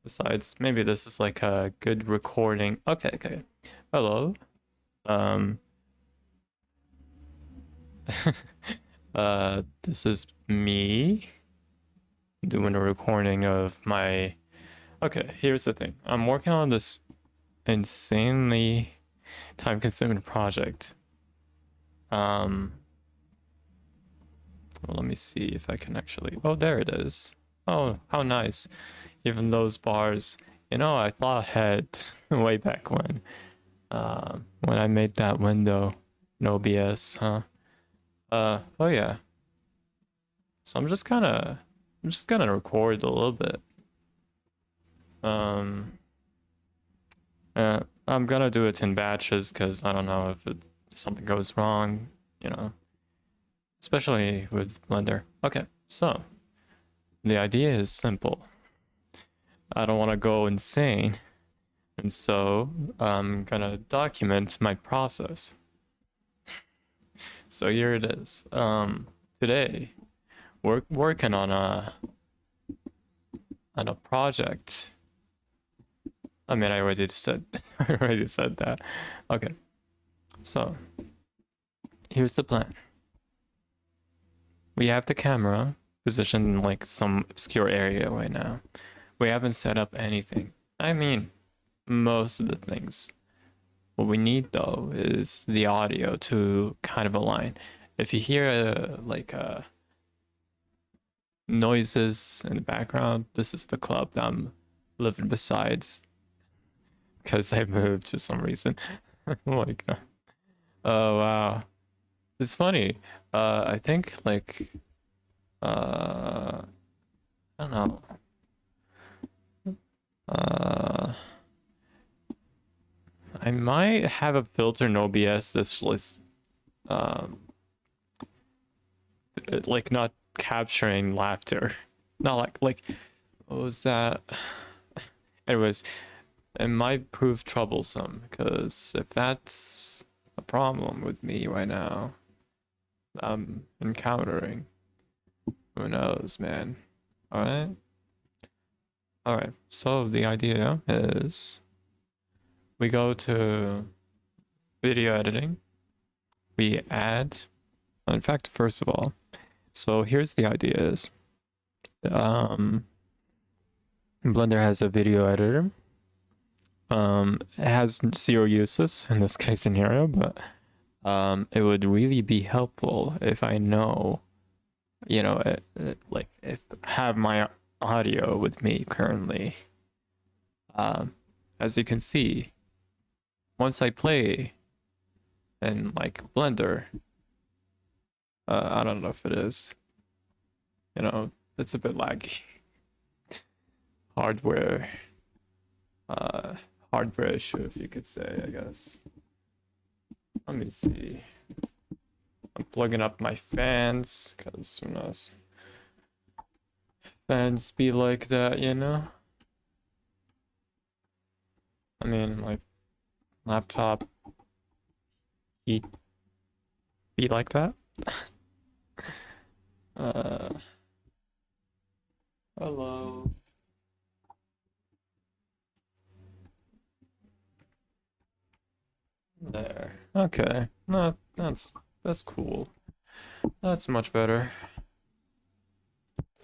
Besides, maybe this is like a good recording. Okay, okay. Hello. Um this is me doing a recording of my. Okay, here's the thing. I'm working on this insanely time-consuming project. Well, let me see if I can actually. Oh, there it is. Oh, how nice. Even those bars. I thought ahead way back when I made that window. No BS, huh? Oh yeah. So I'm just gonna record a little bit. Um, I'm gonna do it in batches because I don't know if something goes wrong, you know, especially with Blender. Okay, so the idea is simple. I don't want to go insane, and so I'm gonna document my process. So here it is. Today we're working on a project. I mean, I already said I already said that. Okay, so here's the plan. We have the camera positioned in like some obscure area right now. We haven't set up anything. I mean, most of the things. What we need though is the audio to kind of align. If you hear noises in the background, this is the club that I'm living besides because I moved for some reason. Oh my god. Oh wow. It's funny. I think like I don't know. Uh, I might have a filter in OBS that's just um, like not capturing laughter. Not like what was that? Anyways, it might prove troublesome because if that's a problem with me right now, I'm encountering. Who knows, man? All right. All right. So the idea is we go to video editing. We add. In fact, first of all, so here's the idea: is um, Blender has a video editor. It has zero uses in this case scenario, but it would really be helpful if I know, like if I have my audio with me currently. As you can see, once I play in like Blender, I don't know if it is, it's a bit laggy. Hardware, uh, hardware issue, if you could say, I guess. Let me see. I'm plugging up my fans, because who knows? Fans be like that, you know? I mean, my laptop heat be like that. uh, hello. There. Okay. No, that's cool. That's much better.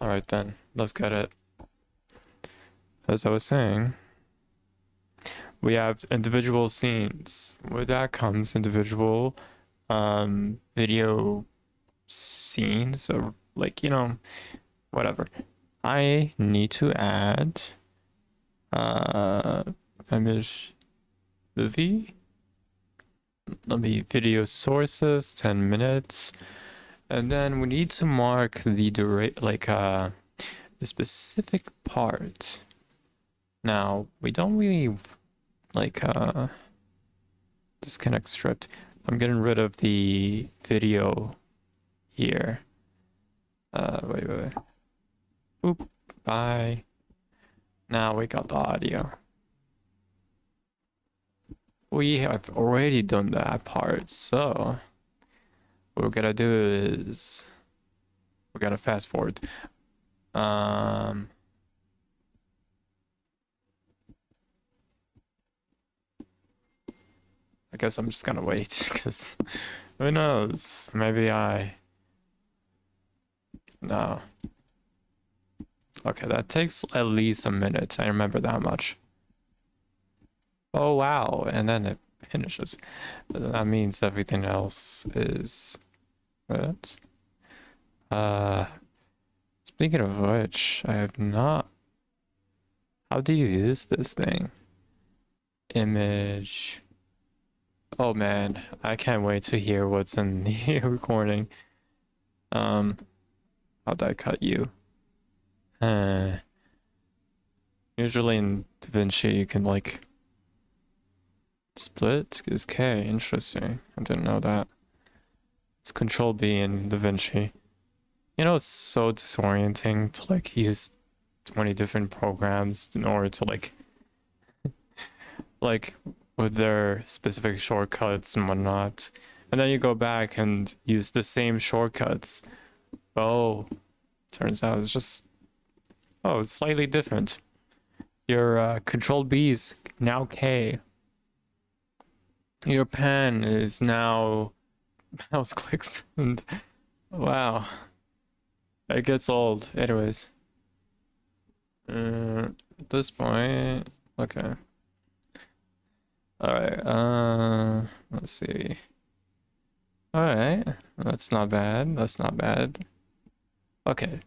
All right then, let's get it. As I was saying, we have individual scenes. With that comes individual video scenes or like, whatever. I need to add image movie. Let me video sources 10 minutes. And then we need to mark the the specific part. Now, we don't really like disconnect script. I'm getting rid of the video here. Wait. Oop, bye. Now we got the audio. We have already done that part, so what we're gonna do is we're gonna fast forward. I guess I'm just gonna wait, because who knows? Maybe I... No. Okay, that takes at least a minute. I remember that much. Oh, wow. And then it finishes. That means everything else is... What? Speaking of which, I have not... How do you use this thing? Image... Oh man, I can't wait to hear what's in the recording. How'd I cut you? Usually in DaVinci you can like split is K. Interesting. I didn't know that. It's Control B in DaVinci. You know, it's so disorienting to like use 20 different programs in order to like with their specific shortcuts and whatnot. And then you go back and use the same shortcuts. Oh, turns out it's just, oh, it's slightly different. Your Control B is now K. Your pen is now mouse clicks, and wow, it gets old. Anyways, at this point, okay. All right. Let's see. All right, that's not bad. That's not bad. Okay,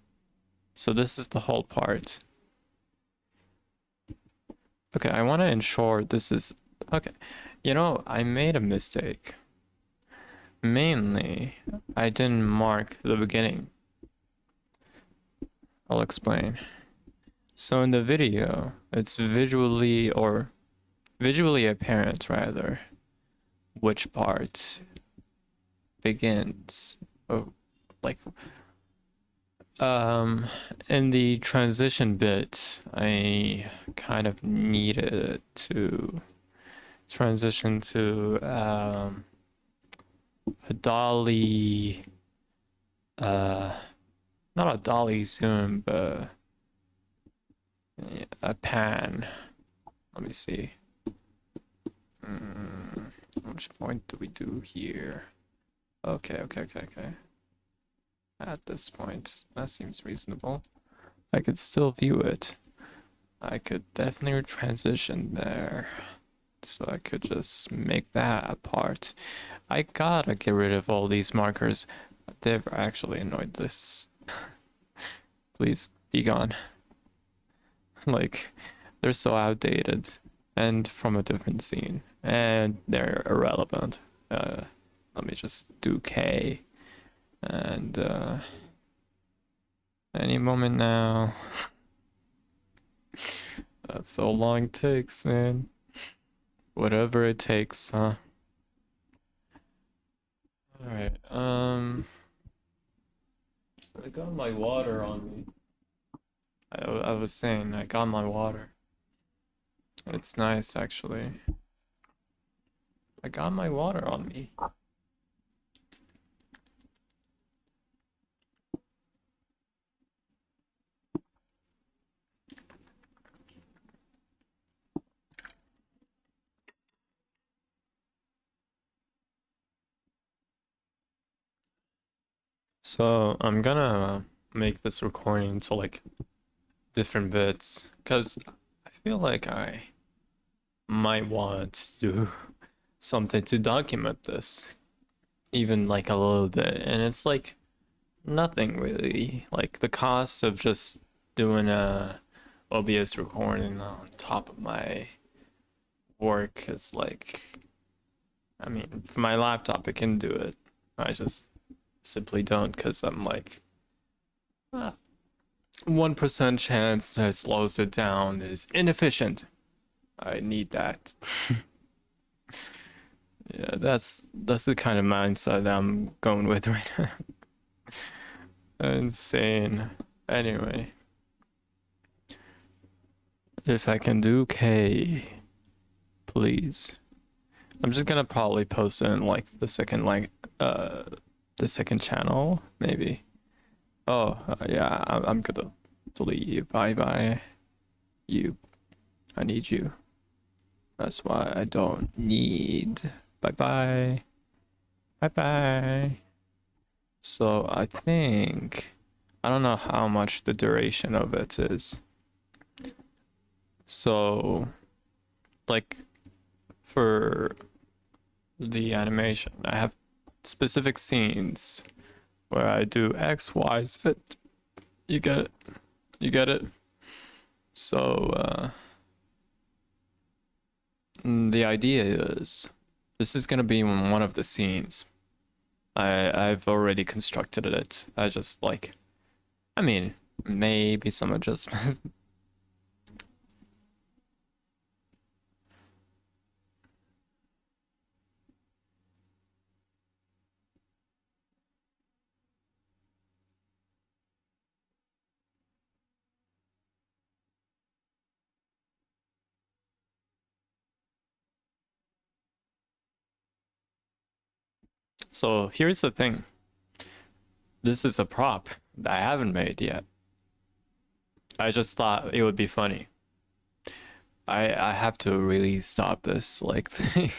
so this is the whole part. Okay, I want to ensure this is okay. You know, I made a mistake. Mainly, I didn't mark the beginning. I'll explain. So in the video, it's visually apparent rather which part begins. Oh, like in the transition bit, I kind of needed it to transition to a dolly, not a dolly zoom, but a pan. Let me see. Which point do we do here? Okay. At this point, that seems reasonable. I could still view it. I could definitely transition there. So I could just make that a part. I gotta get rid of all these markers. They've actually annoyed this. Please be gone. Like, they're so outdated and from a different scene, and they're irrelevant. Let me just do K, and any moment now. That's so long it takes, man. Whatever it takes, huh? Alright, I got my water on me. I was saying, I got my water. It's nice, actually. I got my water on me. So I'm gonna make this recording into like different bits, because I feel like I might want to do something to document this, even like a little bit. And it's like nothing really, like the cost of just doing a OBS recording on top of my work is like, I mean, for my laptop it can do it. I just simply don't, because I'm like 1% chance that it slows it down is inefficient. I need that. Yeah, that's the kind of mindset I'm going with right now. Insane. Anyway, if I can do K, please. I'm just gonna probably post it in like the second channel, maybe. Oh, yeah, I'm gonna delete you. Bye. You. I need you. That's why I don't need Bye bye. Bye bye. So I think I don't know how much the duration of it is. So like for the animation, I have specific scenes where I do X, Y, Z. You get it? You get it? So the idea is this is gonna be in one of the scenes. I've already constructed it. I just like, I mean, maybe some adjustments. So here's the thing. This is a prop that I haven't made yet. I just thought it would be funny. I have to really stop this like thing.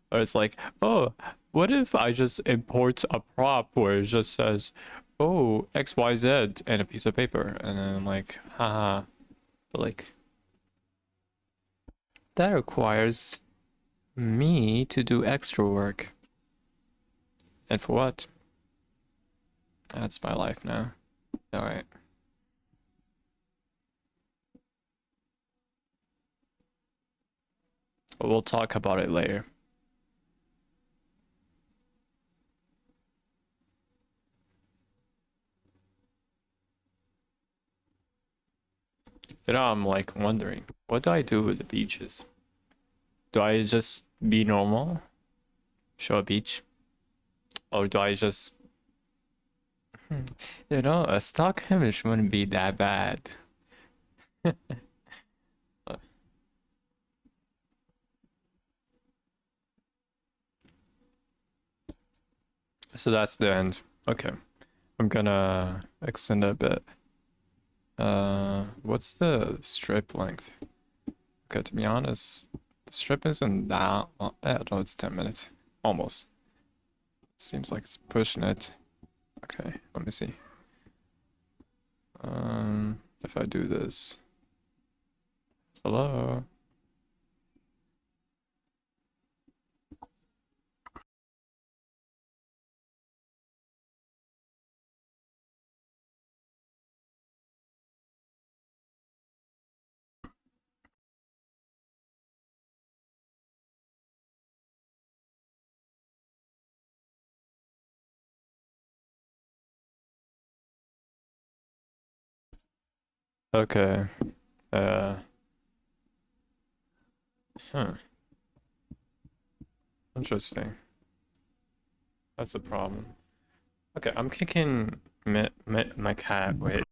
Or it's like, oh, what if I just import a prop where it just says, oh, XYZ and a piece of paper, and then I'm like, haha. But like that requires me to do extra work. And for what? That's my life now. Alright. We'll talk about it later. You know, I'm like wondering, what do I do with the beaches? Do I just be normal? Show a beach? Or do I just... You know, a stock image wouldn't be that bad. So that's the end. Okay. I'm gonna extend a bit. What's the strip length? Okay, to be honest, the strip isn't that long. No, it's 10 minutes. Almost. Seems like it's pushing it. Okay, let me see. If I do this. Hello? Okay. Uh, huh. Interesting. That's a problem. Okay, I'm kicking my cat. Wait.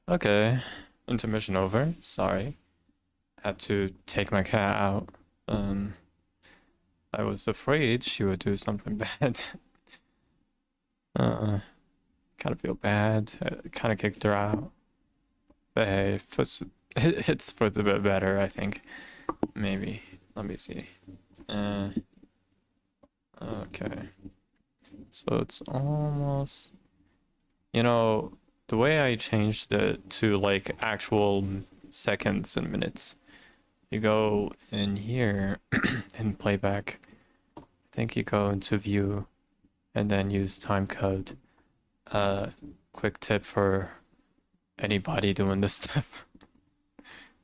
Okay. Intermission over. Sorry. Had to take my cat out. Um, I was afraid she would do something bad. Kind of feel bad. I kind of kicked her out. But hey, it's for the better, I think. Maybe. Let me see. Okay. So it's almost, you know, the way I changed it to like actual seconds and minutes. You go in here in playback. I think you go into view and then use time code. Quick tip for anybody doing this stuff.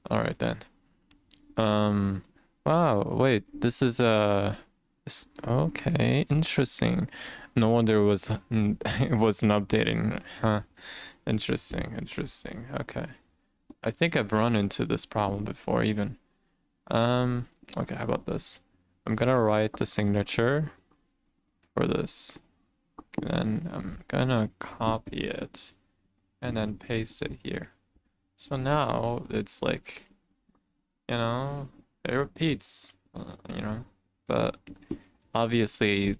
All right then. Wow, wait, this is okay, interesting. No wonder it was it wasn't updating. Huh. Interesting. Okay. I think I've run into this problem before even. Okay, how about this? I'm gonna write the signature for this. Then I'm gonna copy it and then paste it here. So now it's like, you know, it repeats, but obviously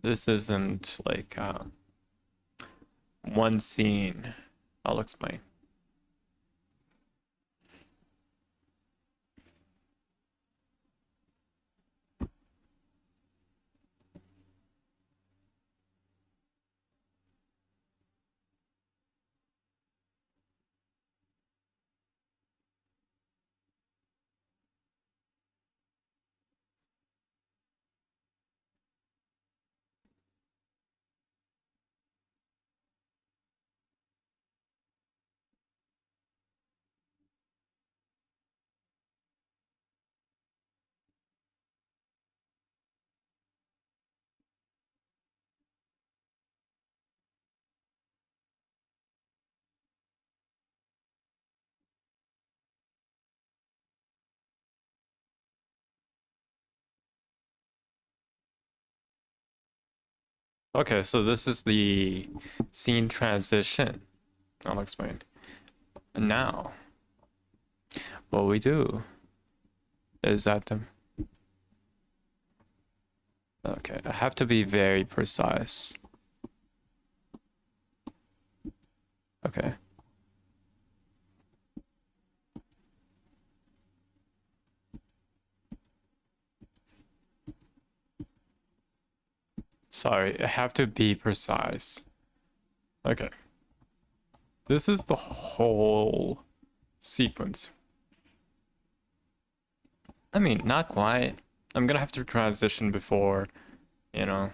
this isn't like one scene. I'll explain. Okay, so this is the scene transition. I'll explain. Now, what we do is that okay, I have to be very precise. Okay. Sorry, I have to be precise. Okay. This is the whole sequence. I mean, not quite. I'm gonna have to transition before, you know,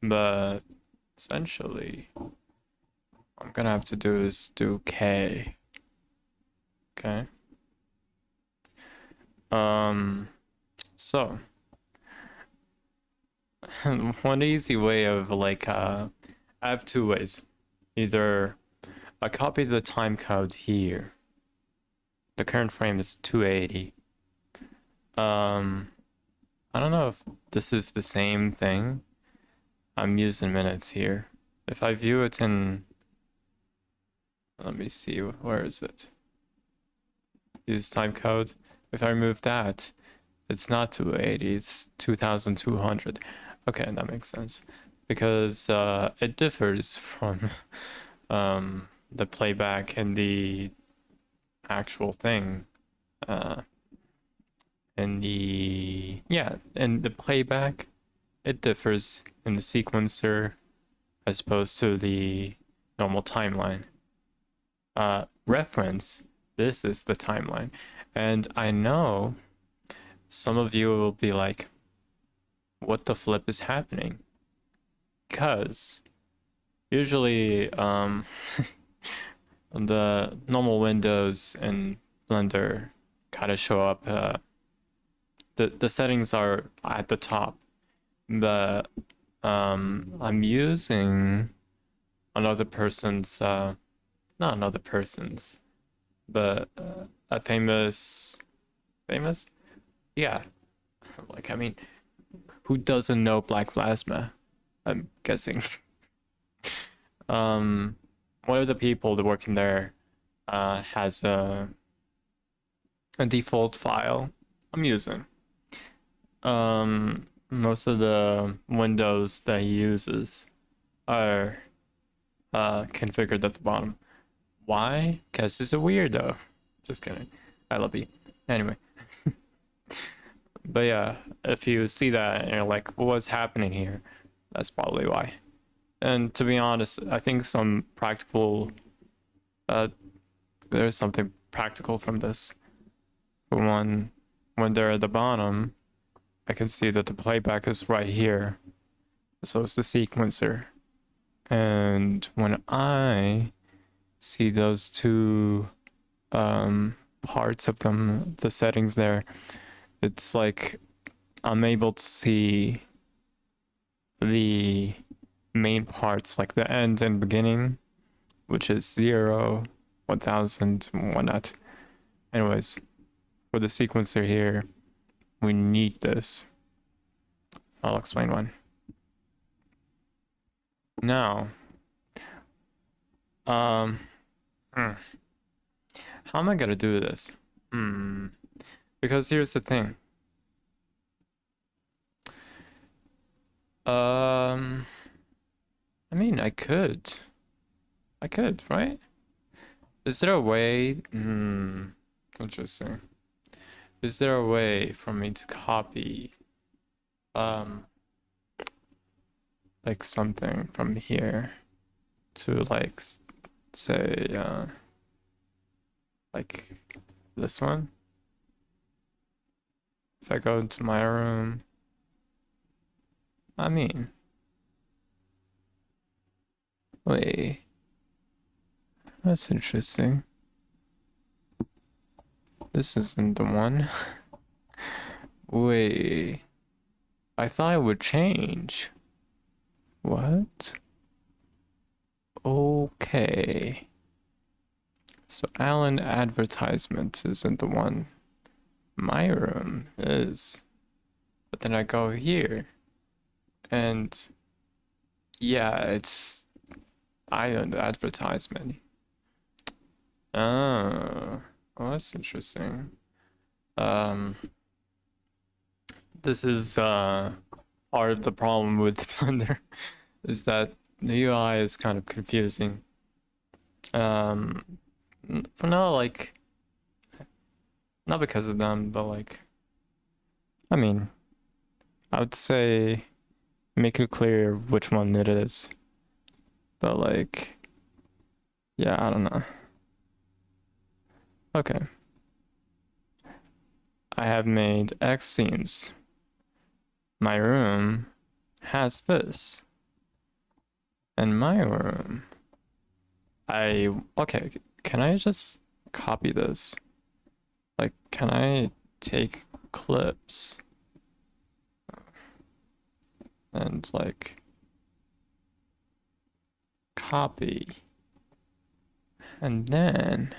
but essentially, what I'm gonna have to do is do K. Okay. So one easy way of like, I have two ways. Either I copy the time code here. The current frame is 280. I don't know if this is the same thing. I'm using minutes here. If I view it in, let me see, where is it? Use time code. If I remove that, it's not 280, it's 2200. Okay, that makes sense. Because it differs from the playback and the actual thing. And the playback, it differs in the sequencer as opposed to the normal timeline. Reference, this is the timeline. And I know some of you will be like, what the flip is happening? Because usually the normal windows in Blender kind of show up, the settings are at the top, but I'm using another person's, not another person's, but a famous, yeah, like, I mean, who doesn't know Black Plasma? I'm guessing. One of the people that working there has a default file I'm using. Most of the windows that he uses are configured at the bottom. Why? Because he's a weirdo. Just kidding. I love you. Anyway. But yeah, if you see that and you're like, what's happening here? That's probably why. And to be honest, I think some practical, uh, there's something practical from this. For one, when they're at the bottom, I can see that the playback is right here. So it's the sequencer. And when I see those two parts of them, the settings there, it's like I'm able to see the main parts, like the end and beginning, which is 0, 1000, whatnot. Anyways, for the sequencer here, we need this. I'll explain one. Now, how am I gonna do this? Because here's the thing. I mean, I could, right? Is there a way? Interesting. Is there a way for me to copy, like something from here to like, say, like this one? If I go into my room, I mean, wait, that's interesting. This isn't the one. Wait, I thought it would change. What? Okay. So Alan advertisement isn't the one. My room is. But then I go here. And yeah, it's island advertisement. Oh, well, that's interesting. This is part of the problem with Blender is that the UI is kind of confusing. For now, like, not because of them, but like, I mean, I would say make it clear which one it is. But like, yeah, I don't know. Okay. I have made X scenes. My room has this. And my room, okay, can I just copy this? Like, can I take clips and like copy and then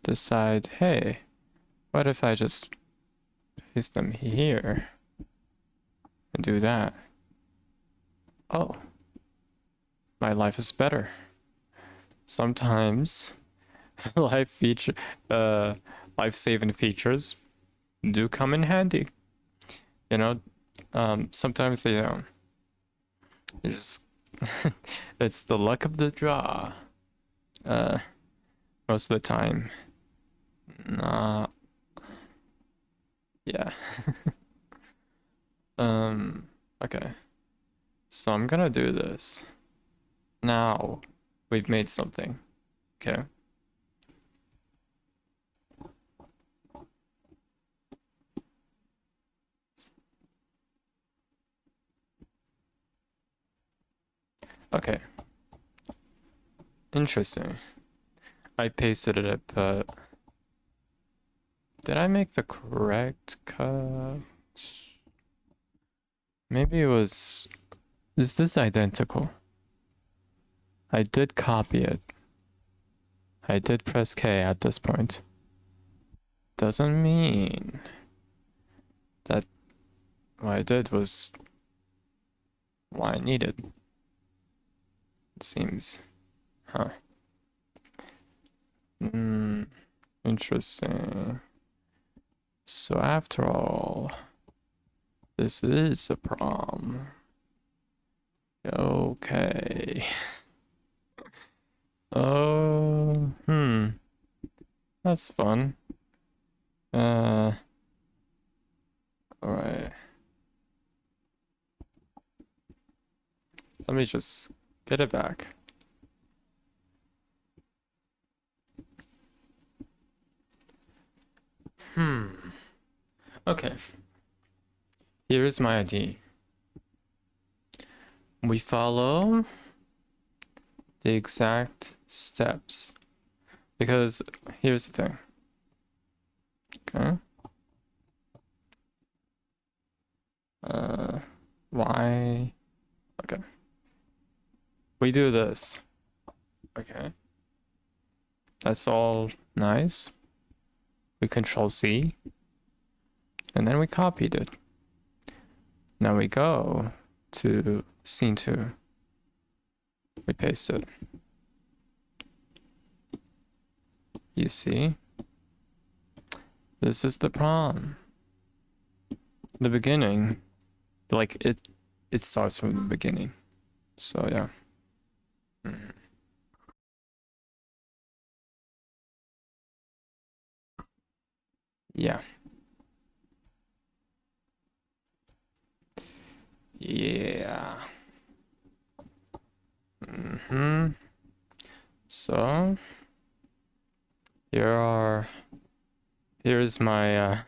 decide, hey, what if I just paste them here and do that? Oh, my life is better. Sometimes life-saving features do come in handy. You know, sometimes they don't. It's it's the luck of the draw. Most of the time. Nah. Yeah. Okay. So I'm gonna do this. Now, we've made something. Okay. Okay. Interesting. I pasted it, but did I make the correct cut? Maybe it was. Is this identical? I did copy it. I did press K at this point. Doesn't mean that what I did was what I needed. It seems. Huh. Interesting. So after all, this is a prom. Okay. Oh, that's fun. Alright. Let me just get it back. Okay. Here's my ID. We follow the exact steps. Because here's the thing. Okay. Why? Okay. We do this. Okay. That's all nice. We control C. And then we copied it. Now we go to scene 2. We paste it. You see? This is the problem. The beginning, like it starts from the beginning. So yeah. Yeah. Yeah. So here's my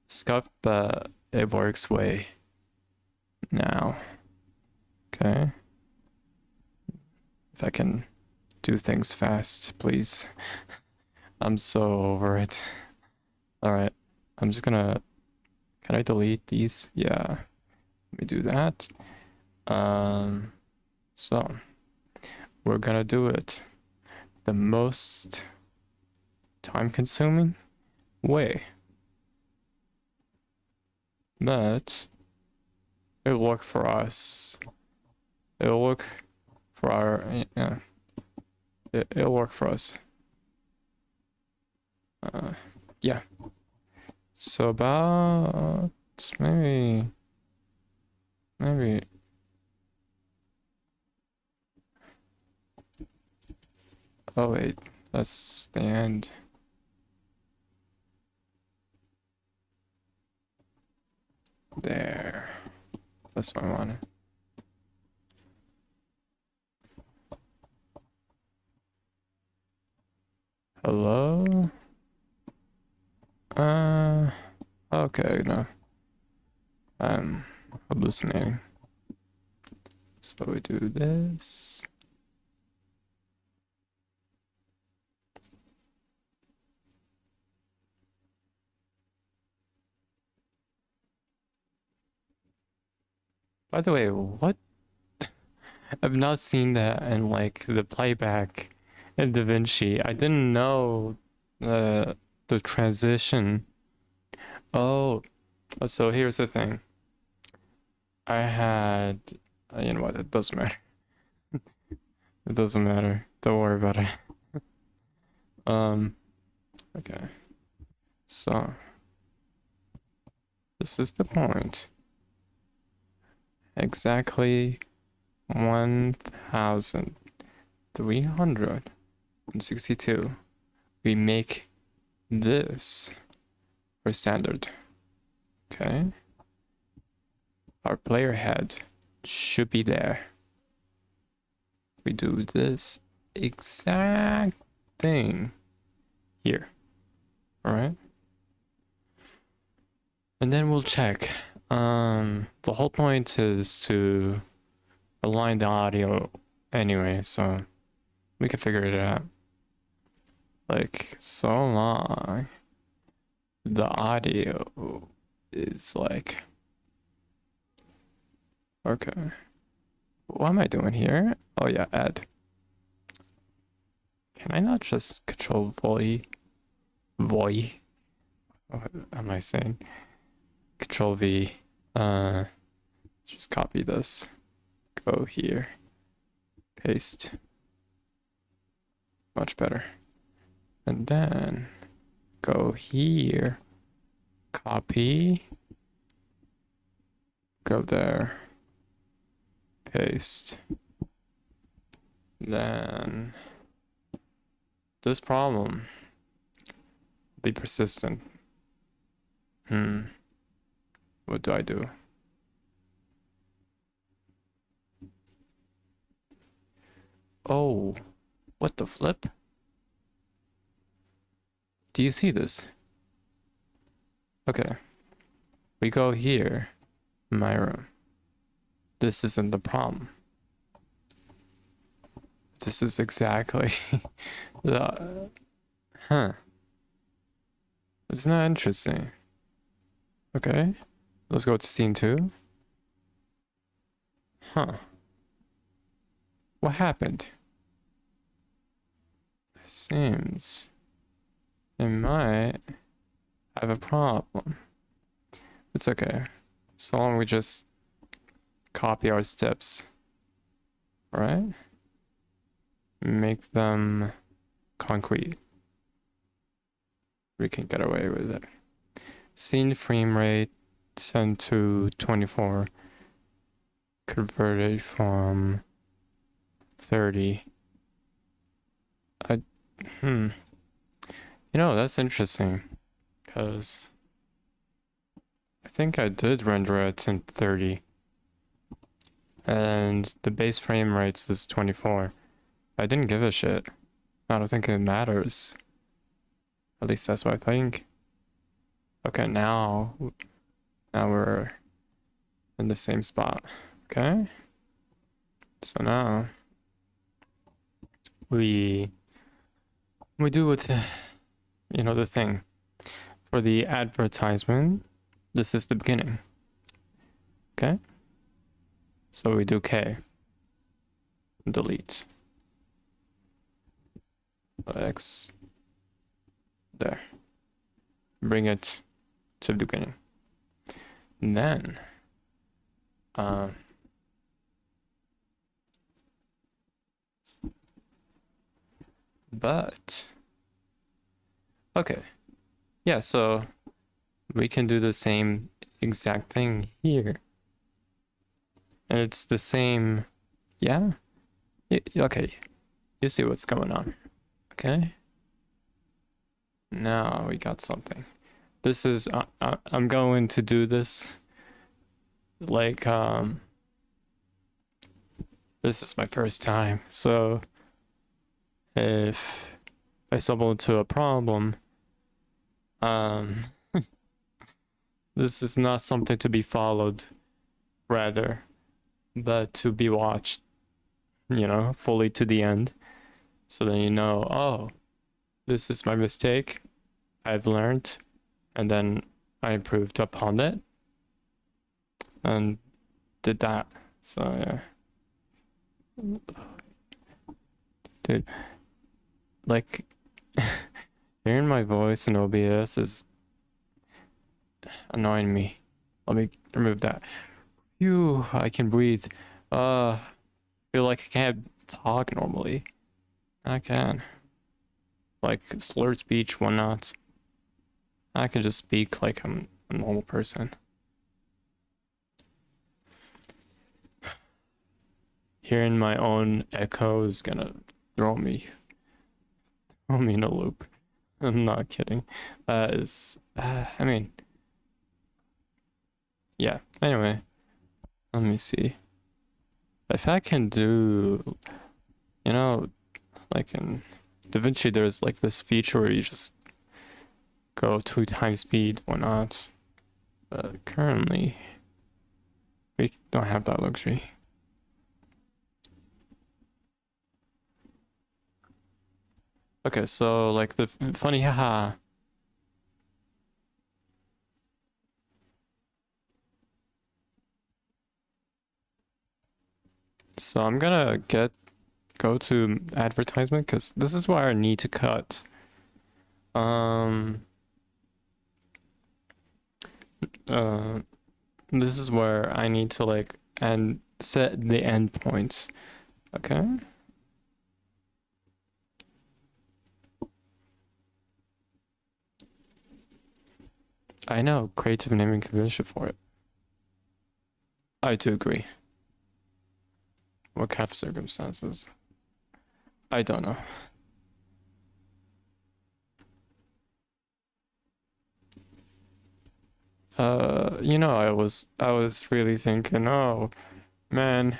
scuff, but it works way now. Okay. If I can do things fast, please. I'm so over it. Alright. I'm just gonna... Can I delete these? Yeah. Let me do that. So we're gonna do it the most time-consuming way. But it'll work for us. It'll work for our... Yeah. It'll work for us. Yeah. So about maybe oh wait, that's the end. There. That's what I wanted. Hello? Okay, no. I'm hallucinating. So we do this. By the way, what? I've not seen that in like the playback in DaVinci. I didn't know the transition. Oh, so here's the thing. I had, you know what? It doesn't matter. It doesn't matter. Don't worry about it. Okay. So this is the point. Exactly 1,362. We make this our standard. Okay. Our player head should be there. We do this exact thing here. All right. And then we'll check. The whole point is to align the audio anyway, so we can figure it out. Like, so long. The audio is like... Okay. What am I doing here? Oh yeah, add. Can I not just control voy? What am I saying? Control V. Just copy this. Go here. Paste. Much better. And then go here. Copy. Go there. Paste. Then this problem be persistent. What do I do? Oh, what the flip? Do you see this? Okay, we go here, my room. This isn't the problem. This is exactly the... Huh. Isn't that interesting? Okay, let's go to scene 2. Huh. What happened? Seems it might have a problem. It's okay. So long we just copy our steps. Alright? Make them concrete. We can get away with it. Scene frame rate set to 24. Converted from 30. You know, that's interesting. Because I think I did render it in 30. And the base frame rate is 24. I didn't give a shit. I don't think it matters. At least that's what I think. Okay, now we're in the same spot. Okay? So now we do with the, the thing. For the advertisement, this is the beginning. Okay? So we do K. Delete. X. There. Bring it to the beginning. And then but okay. Yeah, so we can do the same exact thing here. And it's the same, yeah? Okay, you see what's going on. Okay. Now we got something. This is, I'm going to do this like, this is my first time. So if I stumble into a problem, this is not something to be followed, rather, but to be watched, fully to the end. So then oh, this is my mistake. I've learned, and then I improved upon it and did that. So yeah. Dude, like hearing my voice in OBS is annoying me. Let me remove that. Phew, I can breathe. Feel like I can't talk normally. I can. Like slurred speech, whatnot. I can just speak like I'm a normal person. Hearing my own echo is gonna throw me in a loop. I'm not kidding. I mean, yeah. Anyway, let me see. If I can do, like in DaVinci, there's like this feature where you just go 2x speed, whatnot. But currently, we don't have that luxury. Okay, so like the funny haha. So I'm gonna go to advertisement because this is where I need to cut. This is where I need to like and set the endpoints. Okay. I know, creative naming convention for it. I do agree. What kind of circumstances? I don't know. I was really thinking, oh man,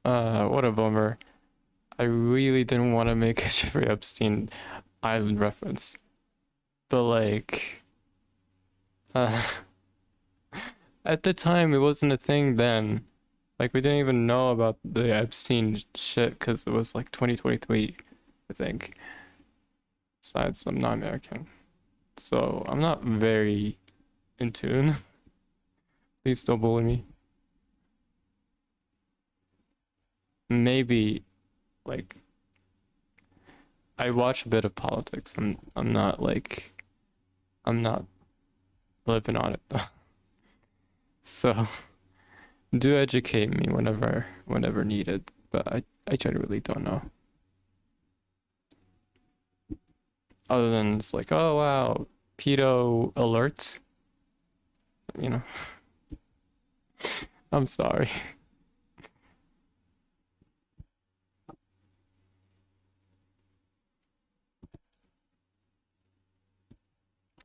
what a bummer. I really didn't want to make a Jeffrey Epstein Island reference, but like, uh, at the time it wasn't a thing then. Like we didn't even know about the Epstein shit because it was like 2023, I think. Besides, I'm not American, so I'm not very in tune. Please don't bully me. Maybe like I watch a bit of politics. I'm not like I'm not living on it though. So do educate me whenever needed, but I genuinely don't know. Other than it's like, oh wow, pedo alert. You know, I'm sorry.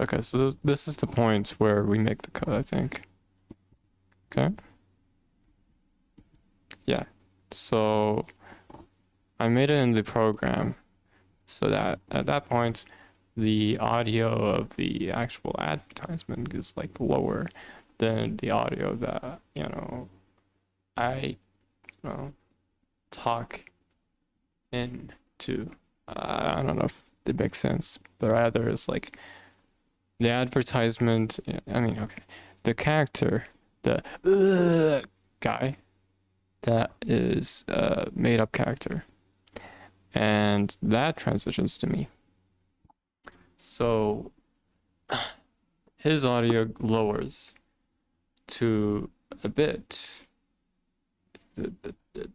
Okay, so this is the point where we make the cut, I think. Okay. Yeah. So I made it in the program so that at that point the audio of the actual advertisement is like lower than the audio that, I, talk into. I don't know if it makes sense, but rather it's like the advertisement. I mean, okay, the character, the guy, that is a made up character, and that transitions to me. So his audio lowers to a bit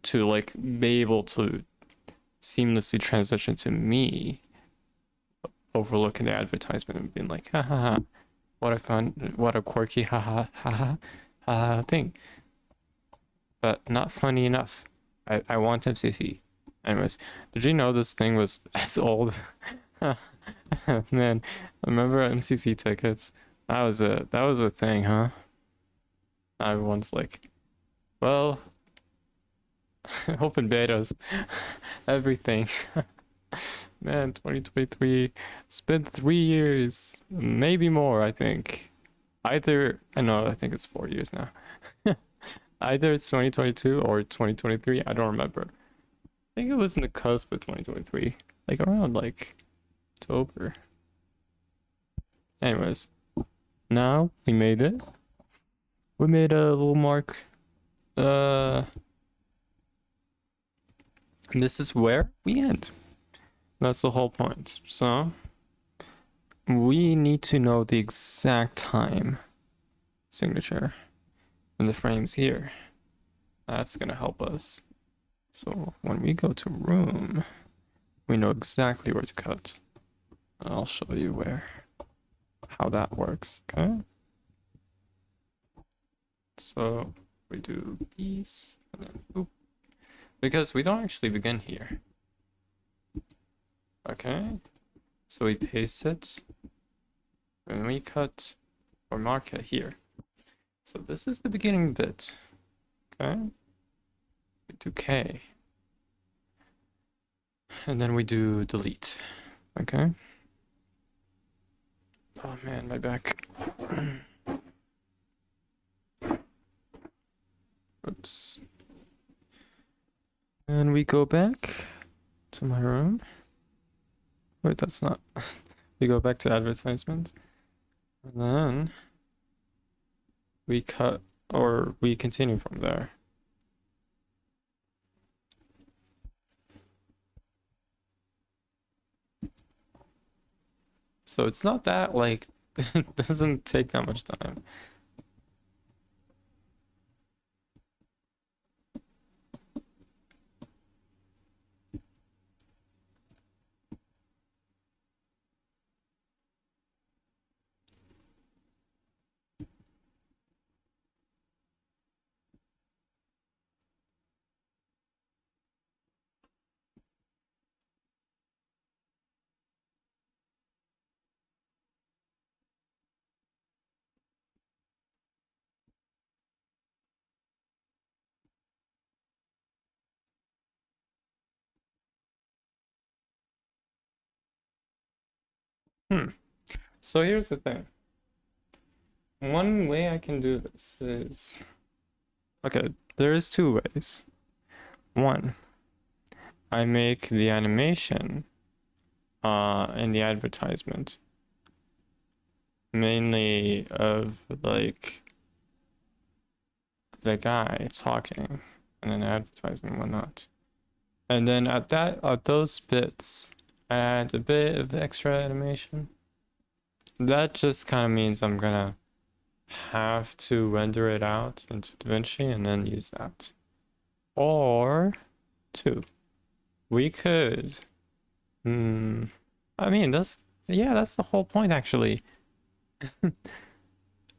to like be able to seamlessly transition to me overlooking the advertisement and being like, ha ha ha, what a fun, what a quirky, ha ha ha ha ha thing. But not funny enough. I want MCC. Anyways, did you know this thing was as old? Man, remember MCC tickets? That was a thing, huh? Everyone's like, well, open betas, everything. Man, 2023. It's been 3 years, maybe more, I think. Either, I know, I think it's 4 years now. Either it's 2022 or 2023. I don't remember. I think it was in the cusp of 2023, like around like October. Anyways, now we made it. We made a little mark. And this is where we end. That's the whole point. So we need to know the exact time signature in the frames here. That's gonna help us. So when we go to room, we know exactly where to cut. I'll show you how that works, okay? So we do these, and then, oop, because we don't actually begin here. Okay, so we paste it, and we cut or mark it here. So this is the beginning bit, okay? We do K, and then we do delete, okay? Oh man, my back. Oops. And we go back to my room. Wait, that's not. We go back to advertisement. And then we cut, or we continue from there. So it's not that like, it doesn't take that much time. So here's the thing. One way I can do this is, okay, there's two ways. One, I make the animation in the advertisement mainly of like the guy talking and then advertising and whatnot. And then at those bits, I add a bit of extra animation. That just kind of means I'm gonna have to render it out into DaVinci and then use that. Or two, we could, I mean, that's the whole point actually.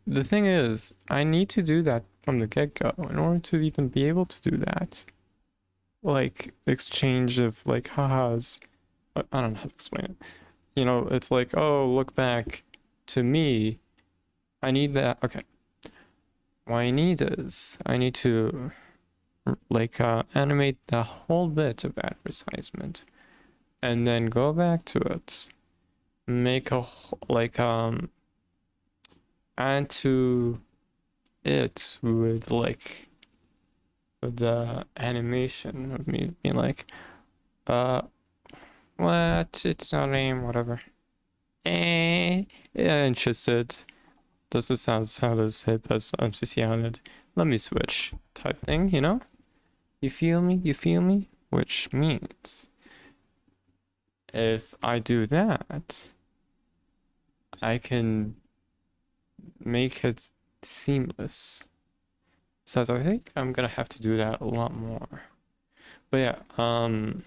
The thing is, I need to do that from the get-go in order to even be able to do that. Like, exchange of, like, hahas. I don't know how to explain it. You know, it's like, oh, look back to me. I need that. Okay. What I need is, I need to, like, animate the whole bit of advertisement. And then go back to it. Make a, like, add to it with, like, the animation of me being like, what? It's not name, whatever. Yeah, interested. Doesn't sound as hip as MCC sounded. Let me switch type thing, you know? You feel me? You feel me? Which means if I do that, I can make it seamless. So I think I'm gonna have to do that a lot more. But yeah, I'm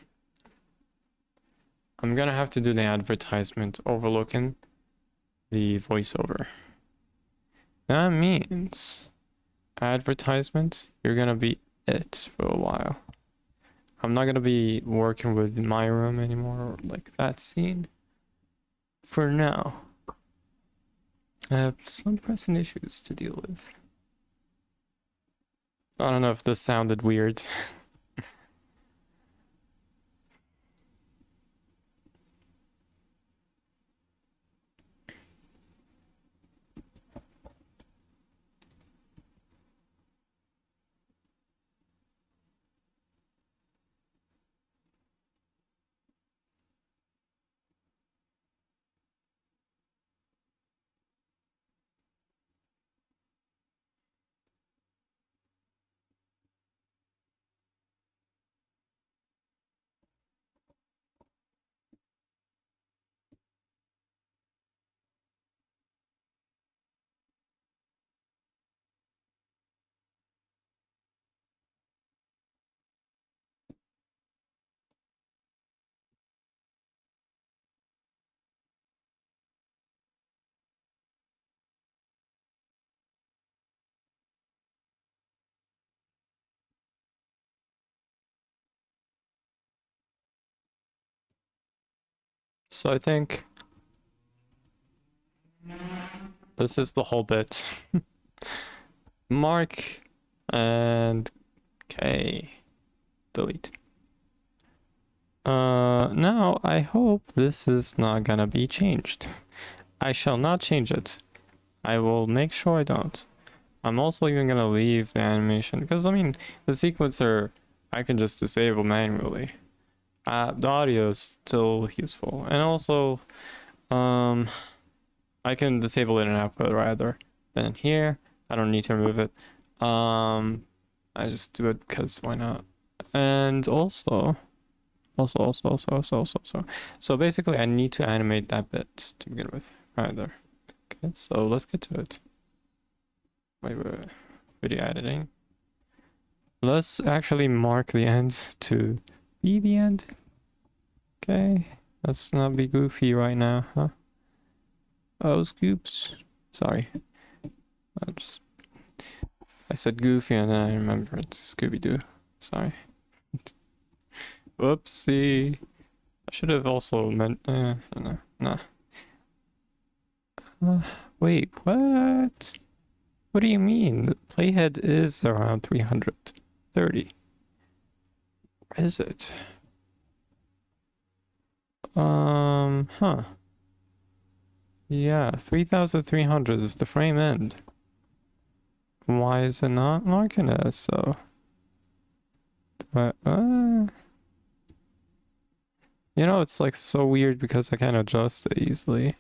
gonna have to do the advertisement overlooking the voiceover. That means advertisement, you're gonna be it for a while. I'm not gonna be working with my room anymore, or like that scene. For now, I have some pressing issues to deal with. I don't know if this sounded weird. So I think this is the whole bit. Mark and K. Delete. Now I hope this is not gonna be changed. I shall not change it. I will make sure I don't. I'm also even gonna leave the animation because I mean the sequencer I can just disable manually. The audio is still useful, and also I can disable it in output rather than here. I don't need to remove it. I just do it because why not? And also, so basically I need to animate that bit to begin with, rather. Okay, so let's get to it. Wait, video editing. Let's actually mark the end to be the end. Okay, let's not be goofy right now, huh? Oh, scoops. Sorry. I said goofy and then I remembered Scooby-Doo. Sorry. Whoopsie. I should have also meant, nah. Wait, what? What do you mean? The playhead is around 330. Where is it? Huh. Yeah, 3300 is the frame end. Why is it not marking as so? But, you know, it's like so weird because I can't adjust it easily.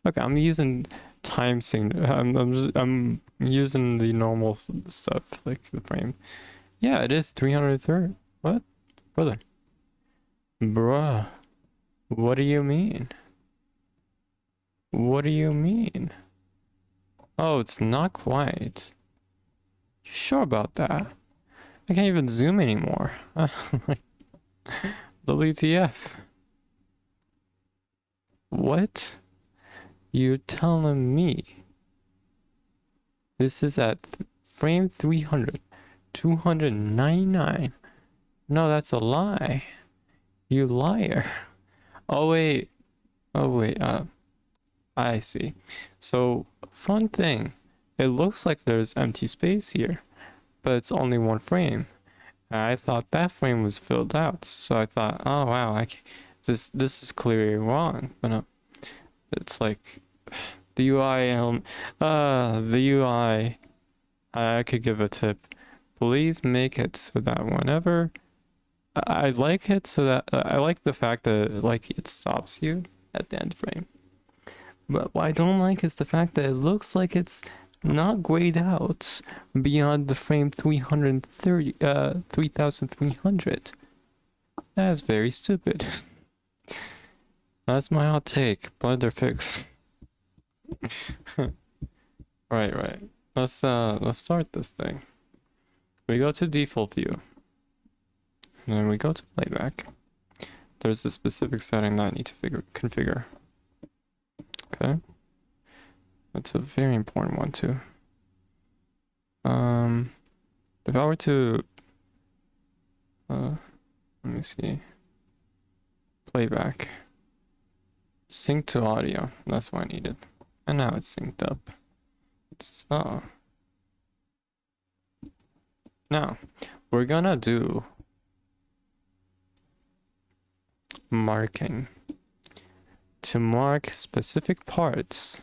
Okay, I'm using time sync. I'm using the normal stuff like the frame. Yeah, it is 330. What, brother? Bruh, what do you mean? What do you mean? Oh, it's not quite. You sure about that? I can't even zoom anymore. WTF? What? You're telling me this is at frame 300, 299? No, that's a lie. You liar. Oh wait. Oh wait. I see. So, fun thing. It looks like there's empty space here, but it's only one frame. I thought that frame was filled out, so I thought, oh wow, this is clearly wrong. But no, it's like the UI. The UI. I could give a tip. Please make it so that whenever I like it, so that I like the fact that like it stops you at the end frame. But what I don't like is the fact that it looks like it's not grayed out beyond the frame 330, 3300. That is very stupid. That's my hot take. Blender fix. Right. Let's start this thing. We go to default view. And then we go to playback. There's a specific setting that I need to configure. Okay. That's a very important one too. If I were to let me see. Playback. Sync to audio. That's what I needed. And now it's synced up. So now we're gonna do marking to mark specific parts.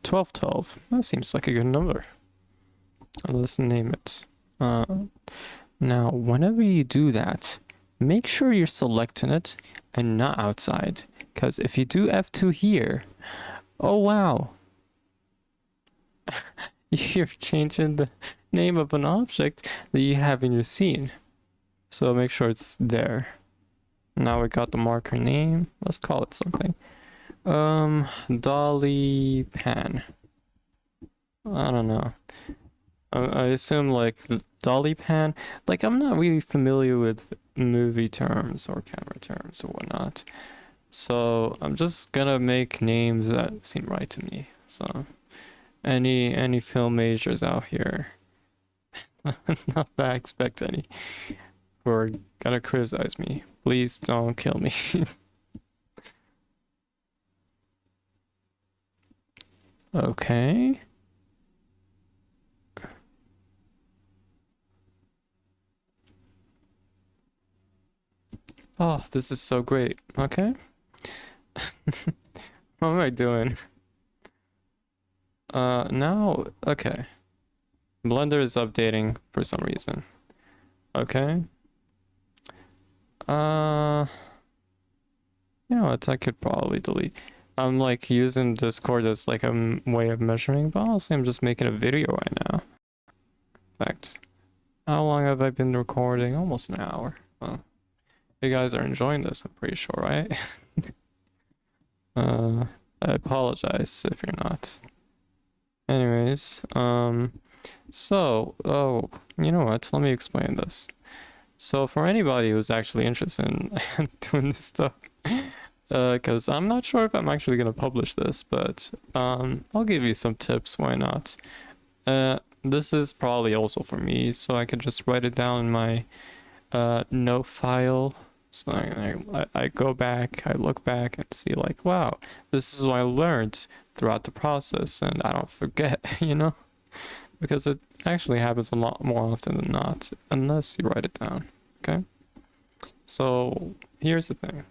$12.12. That seems like a good number. Let's name it. Now, whenever you do that, make sure you're selecting it and not outside. Because if you do F2 here, oh wow, you're changing the name of an object that you have in your scene. So make sure it's there. Now we got the marker name. Let's call it something. Dolly Pan. I don't know. I assume like the Dolly Pan. Like I'm not really familiar with movie terms or camera terms or whatnot. So I'm just gonna make names that seem right to me. So any film majors out here, not that I expect any, who are gonna criticize me. Please don't kill me. Okay. Oh, this is so great. Okay. What am I doing? Now, okay. Blender is updating for some reason. Okay. You know what? I could probably delete. I'm like using Discord as like a way of measuring, but honestly, I'm just making a video right now. In fact, how long have I been recording? Almost an hour. Well, you guys are enjoying this, I'm pretty sure, right? I apologize if you're not. Anyways, so, oh, you know what? Let me explain this. So for anybody who's actually interested in doing this stuff, because I'm not sure if I'm actually gonna publish this, but I'll give you some tips. Why not? This is probably also for me, so I could just write it down in my note file So I go back, I look back and see like, wow, this is what I learned throughout the process, and I don't forget, you know, because it actually happens a lot more often than not, unless you write it down. Okay. So here's the thing.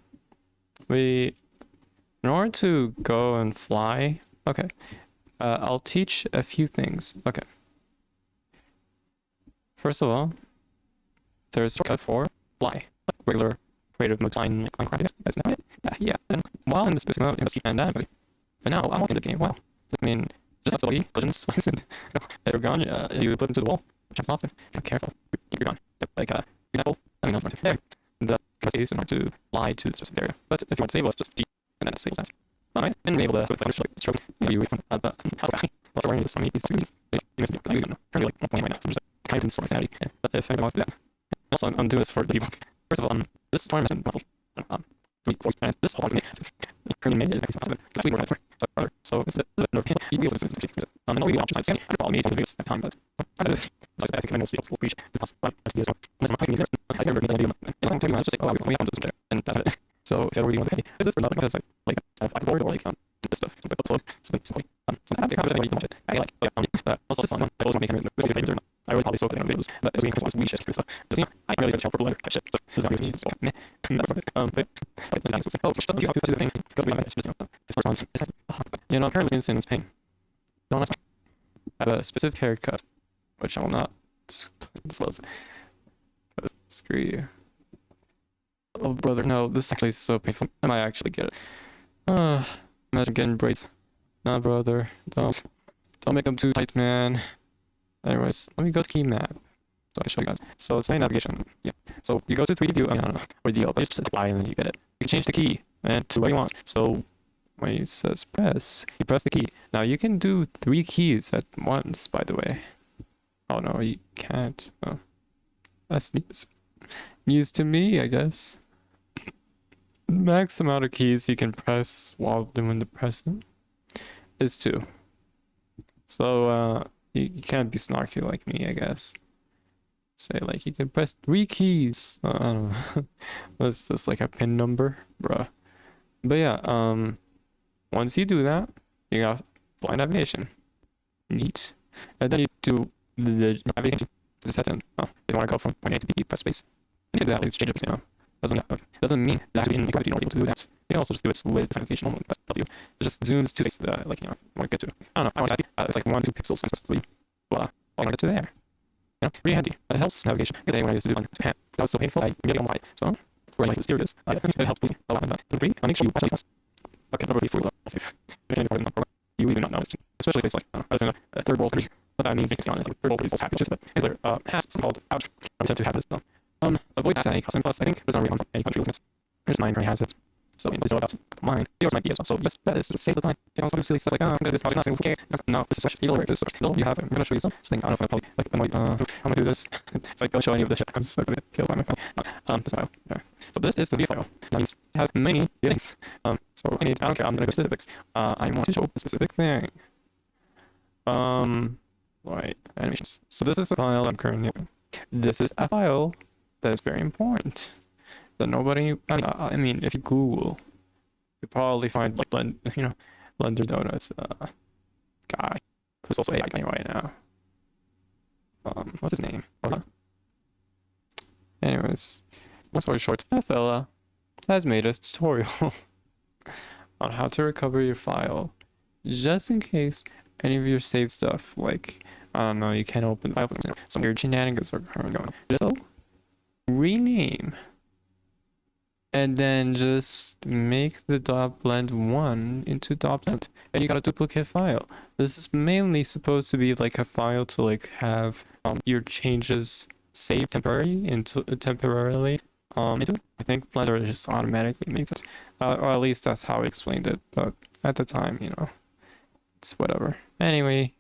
In order to go and fly, okay, I'll teach a few things. Okay. First of all, there's a shortcut for fly, like regular creative mode line, like Minecraft. You guys know it? Yeah. And while in this specific mode, you must keep and dynamically. But now I'm walking the game. Wow. I mean, just absolutely collisions. And if you're gone, you flip into the wall. Chance off. Be careful. You're gone. Yep. Like example. I mean, that's not there. The capacity is in order to fly to the specific area. But if you want to disable, it's just G, and then disable that. Alright, and enable the stroke. You wait for but how about what we're this on these screens? You must be currently like 1.8 right now, so I'm just kind of sort of sanity. But if anyone wants to do that. Also, I'm doing this for the ebook. First of all, this tournament this whole argument is currently made it exactly more for so it's a no you will listen to it. And all the options I see I probably made it at time but I think I know speaks will reach the past like as well. Let's not there. I remember the idea and I'm telling you just like oh we have to do this and that's it. So if you ever really want to pay, is this for nothing? Because like I board or like this stuff so upload so I have the comment like it. I like also this one I always want to make it with your I would probably still put it on videos, but as we increase we shift stuff. Just I really get the for letter shit. So this is not really so meh. But like so oh so you have to do the thing. Go to it's just if response. You know, I'm currently in pain. Don't ask. I have a specific haircut, which I will not disclose. Screw you. Oh brother, no, this is actually so painful. I might actually get it. Imagine getting braids. Nah, brother, don't make them too tight, man. Anyways, let me go to key map. So I can show you guys. So it's navigation. Yeah. So you go to 3D view. I don't know. Or deal. But just apply and then you get it. You can change the key and to what you want. So when it says press, you press the key. Now you can do 3 keys at once. By the way. Oh no, you can't. Oh, that's news to me, I guess. Max amount of keys you can press while doing the pressing is 2. So you can't be snarky like me, I guess. Say like you can press 3 keys. I don't know. That's just like a pin number, bruh. But yeah, once you do that, you got fly navigation. Neat. And then you do the navigation to the setting. Oh, if you want to go from point A to B, press space. And you do that, it's changeable, you know. Doesn't mean that in Minecraft you don't able to do that. You can also just do it with navigation only. That's W. It just zooms to the like you know want to get to. I don't know. I want to it's like 1-2 pixels. Voila. I want to get to there. You know, really handy. It helps navigation. Because when I used to do that was so painful. I immediately on why. So we're like mysterious. It helps me a lot. For free, I'll make sure you watch these. Okay, number 3 for you. You even not know, especially if it's like I don't know, a third world country. What that means, like third world is packages, but Hitler has something called ouch. I tend to have this. Avoid that at any cost. And plus, I think there's not really on any country looking at. Here's mine currently has it. So there's no about mine. Yours might be as well. So yes, that is just save the time. You know, some silly stuff like I'm gonna do this project, not saying no, this is such skill. This is such skill. You have it. I'm gonna show you something. I don't know if I probably like I'm gonna do this. If I go show any of this shit, I'm just gonna kill by my phone. This file. Okay. So this is the video file. Now it has many things. So I don't care. I'm gonna go specifics. I want to show a specific thing. Right, animations. So this is the file I'm currently in. This is a file that is very important. That nobody, I mean, if you Google, you probably find like Blender Donuts guy who's also AI guy right now. What's his name? Anyways, long story short, that fella has made a tutorial on how to recover your file, just in case any of your saved stuff, like I don't know, you can't open the file. Some of your shenanigans are going. So rename. And then just make the .blend1 into .blend, and you got a duplicate file. This is mainly supposed to be like a file to like have your changes saved temporarily. I think Blender just automatically makes it, or at least that's how I explained it. But at the time, you know, it's whatever. Anyway,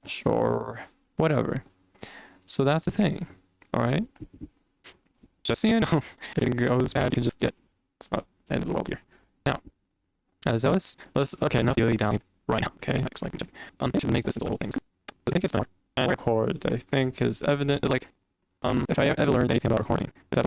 sure, whatever. So that's the thing. All right. Just so you know, it goes bad, you can just get, it's not the end of the world here. Now, as let's okay, not really down right now, okay, I should make this into little things. I think it's not, and record, I think is evident, is like, if I ever learned anything about recording, is that